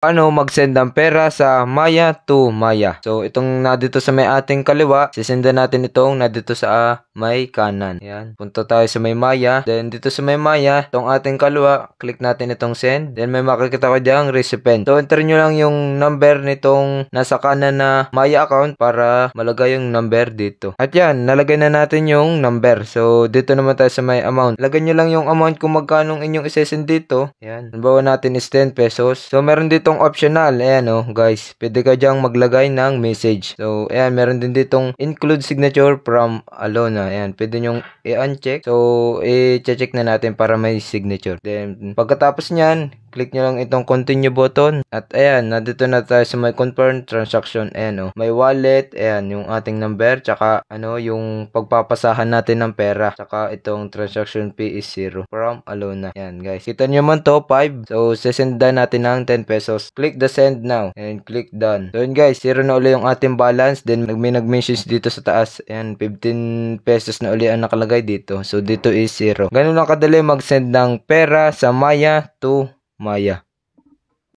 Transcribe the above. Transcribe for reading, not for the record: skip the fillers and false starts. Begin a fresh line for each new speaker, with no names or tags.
Paano mag-send ng pera sa Maya to Maya. So, itong na dito sa may ating kaliwa, sisendan natin itong na dito sa may kanan. Yan. Punta tayo sa may Maya. Then, dito sa may Maya, itong ating kaliwa, click natin itong send. Then, may makikita ko diyang recipient. So, enter nyo lang yung number nitong nasa kanan na Maya account para malagay yung number dito. At yan, nalagay na natin yung number. So, dito naman tayo sa may amount. Lagay nyo lang yung amount kung magkano inyong isesend dito. Yan. Halimbawa natin is 10 pesos. So, meron ditong optional. Ayan guys. Pwede ka dyang maglagay ng message. So, ayan. Meron din ditong include signature from Alona. Ayan. Pwede nyong i-uncheck. So, i-check na natin para may signature. Then, pagkatapos nyan, click nyo lang itong continue button. At ayan, nandito na tayo sa may confirm transaction. Ayan may wallet. Ayan, yung ating number. Tsaka, yung pagpapasahan natin ng pera. Tsaka, itong transaction fee is 0 from Alona. Ayan, guys. Kita nyo man to, 5. So, sesendan natin ng 10 pesos. Click the send now. And click done. So, yun guys, 0 na uli yung ating balance. Then, may nag-mentions dito sa taas. Ayan, 15 pesos na uli ang nakalagay dito. So, dito is 0. Ganun lang kadali mag-send ng pera sa Maya to Maya.